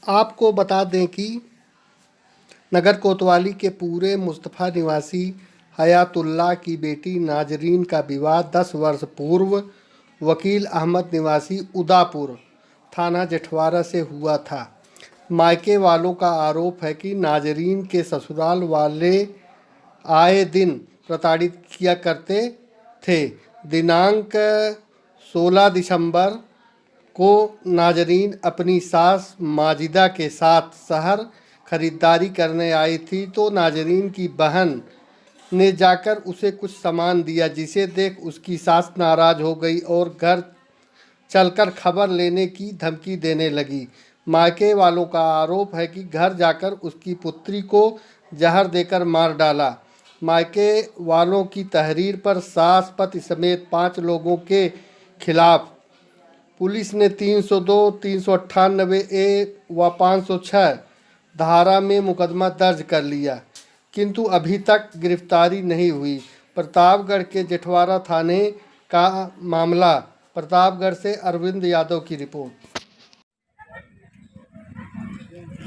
आपको बता दें कि नगर कोतवाली के पूरे मुस्तफ़ा निवासी हयातुल्लाह की बेटी नाजरीन का विवाह 10 वर्ष पूर्व वकील अहमद निवासी उदापुर थाना जेठवारा से हुआ था। मायके वालों का आरोप है कि नाजरीन के ससुराल वाले आए दिन प्रताड़ित किया करते थे। दिनांक 16 दिसंबर को नाजरीन अपनी सास माजिदा के साथ शहर खरीदारी करने आई थी तो नाजरीन की बहन ने जाकर उसे कुछ सामान दिया, जिसे देख उसकी सास नाराज़ हो गई और घर चलकर खबर लेने की धमकी देने लगी। मायके वालों का आरोप है कि घर जाकर उसकी पुत्री को जहर देकर मार डाला। मायके वालों की तहरीर पर सास पति समेत 5 लोगों के खिलाफ पुलिस ने 302, 398A व 506 धारा में मुकदमा दर्ज कर लिया, किंतु अभी तक गिरफ्तारी नहीं हुई। प्रतापगढ़ के जेठवारा थाने का मामला। प्रतापगढ़ से अरविंद यादव की रिपोर्ट।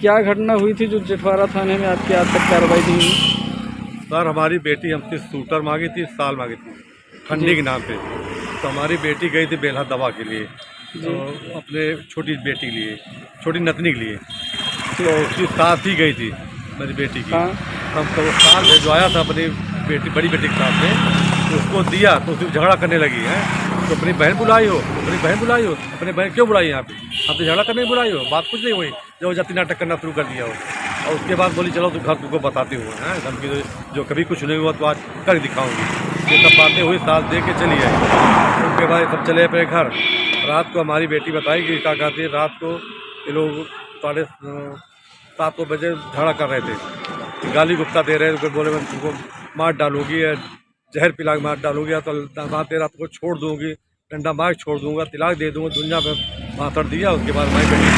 क्या घटना हुई थी जो जेठवारा थाने में आपकी आज तक कार्रवाई नहीं हुई? सर, हमारी बेटी हमसे सूटर मांगी थी, साल मांगी थी ठंडी के नाम पे। तो हमारी बेटी गई थी बेल्हा दवा के लिए, तो अपने छोटी बेटी के लिए, छोटी नतनी के लिए, तो उसकी साथ ही गई थी मेरी बेटी की। हमको वो साल भिजवाया था अपनी बेटी, बड़ी बेटी के साथ में, तो उसको दिया तो उससे झगड़ा करने लगी है। तो अपनी बहन बुलाई हो, अपनी बहन बुलाई हो, अपनी बहन क्यों बुलाई यहाँ पे? आप तो झगड़ा करने बुलाई हो, बात कुछ नहीं हुई, जो जाति नाटक करना शुरू कर दिया हो। और उसके बाद बोली चलो तो घर तुमको बताती हूँ, है धमकी जो कभी कुछ नहीं हुआ तो आज कर दिखाऊंगी। ये सब बातें हुई, साथ दे के चली आई। उसके बाद सब चले अपने घर। रात को हमारी बेटी बताई कि क्या कहती है, रात को ये लोग 7:30 बजे झगड़ा कर रहे थे, गाली गुप्ता दे रहे थे, बोले मैं तुमको मार डालूंगी, जहर पिला के मार डालूंगी, तो बात तेरा तुमको छोड़ दूंगी, डंडा मार छोड़ दूंगा, तिलाक दे दूंगा, दुनिया में माथड़ दिया। उसके बाद हमारी बेटी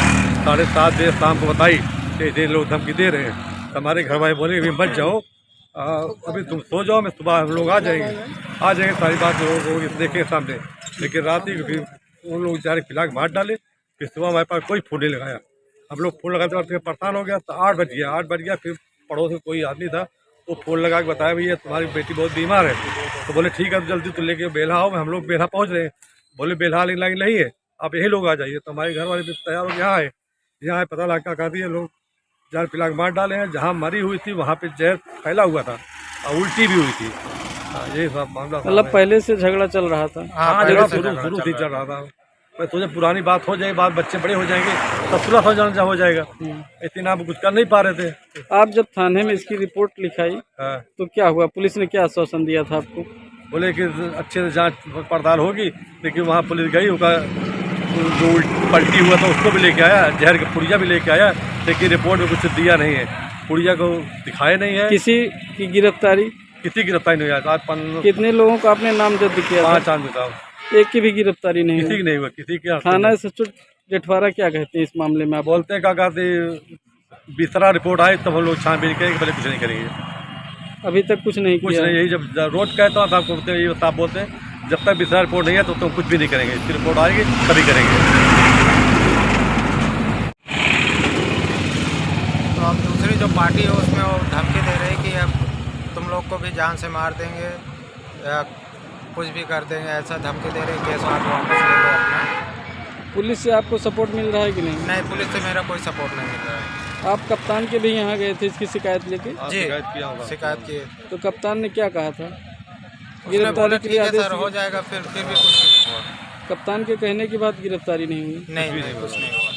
7:30 बजे शाम को बताई कि लोग धमकी दे रहे हैं। हमारे घर वाले बोले अभी मत जाओ, अभी तुम सो जाओ, मैं सुबह हम लोग आ जाएंगे, सारी बात लोग देखें सामने। लेकिन रात ही फिर उन लोग जाके पिला के मार डाले। फिर सुबह हमारे पास कोई फ़ोन नहीं लगाया, हम लोग फ़ोन लगाते वक्त परेशान हो गया। तो 8 बज गया। फिर पड़ोस में कोई आदमी था, वो फ़ोन लगा के बताया भैया तुम्हारी बेटी बहुत बीमार है। तो बोले ठीक है, जल्दी तो लेके बेल्हा आओ। हम लोग बेल्हा पहुँच रहे हैं। बोले बेल्हा लाइन नहीं है, आप यही लोग आ जाइए। तो हमारे घर वाले भी तैयार हो यहाँ आए। यहाँ पता लगा क्या दिए लोग जहर पिला के मार डाले हैं। जहाँ मरी हुई थी वहाँ पे जहर फैला हुआ था और उल्टी भी हुई थी। यही सब मामला। मतलब पहले से झगड़ा चल रहा था? हाँ, झगड़ा शुरू से चल रहा था। मैं तुझे पुरानी बात हो जाएगी, बात बच्चे बड़े हो जाएंगे, तब सुलह हो जाएगा। इतना आप कुछ कर नहीं पा रहे थे। आप जब थाने में इसकी रिपोर्ट लिखाई तो क्या हुआ? पुलिस ने क्या आश्वासन दिया था आपको? बोले कि अच्छे से जांच पड़ताल होगी। लेकिन वहाँ पुलिस गई, उसका जो पलटी हुआ था उसको भी लेके आया, जहर का पुड़िया भी लेके आया, लेकिन रिपोर्ट में कुछ दिया नहीं है, पुड़िया को दिखाया नहीं है। किसी की गिरफ्तारी नहीं हुआ। कितने लोगों का आपने नाम जब्त किया? 5 आदमी था, एक की भी गिरफ्तारी नहीं? किसी की नहीं हुआ। किसी के थाना सचिव जेठवारा क्या कहते हैं इस मामले में? आप बोलते हैं क्या कहते, बिस्तरा रिपोर्ट आए तब हम लोग छानबीन करेंगे, पहले कुछ नहीं करेंगे। अभी तक कुछ नहीं किया? यही जब रोज कहता हूँ आपको, यही साहब बोलते हैं जब तक बिस्तरा रिपोर्ट नहीं है तो तुम कुछ भी नहीं करेंगे, इसकी रिपोर्ट आएगी तभी करेंगे। तो अब दूसरी जो पार्टी है उसमें वो धमकी दे रही कि अब तुम लोग को भी जान से मार देंगे या कुछ भी कर देंगे, ऐसा धमकी दे रहे। केस आप वापस ले लो अपना। पुलिस से आपको सपोर्ट मिल रहा है कि नहीं? नहीं, पुलिस से मेरा कोई सपोर्ट नहीं मिल रहा है। आप कप्तान के भी यहाँ गए थे इसकी शिकायत लेके? जी, शिकायत की। तो कप्तान ने क्या कहा था? गिरफ्तारी ठीक है सर, हो जाएगा। फिर भी कुछ नहीं हुआ। कप्तान के कहने के बाद गिरफ्तारी नहीं हुई? नहीं, कुछ नहीं हुआ।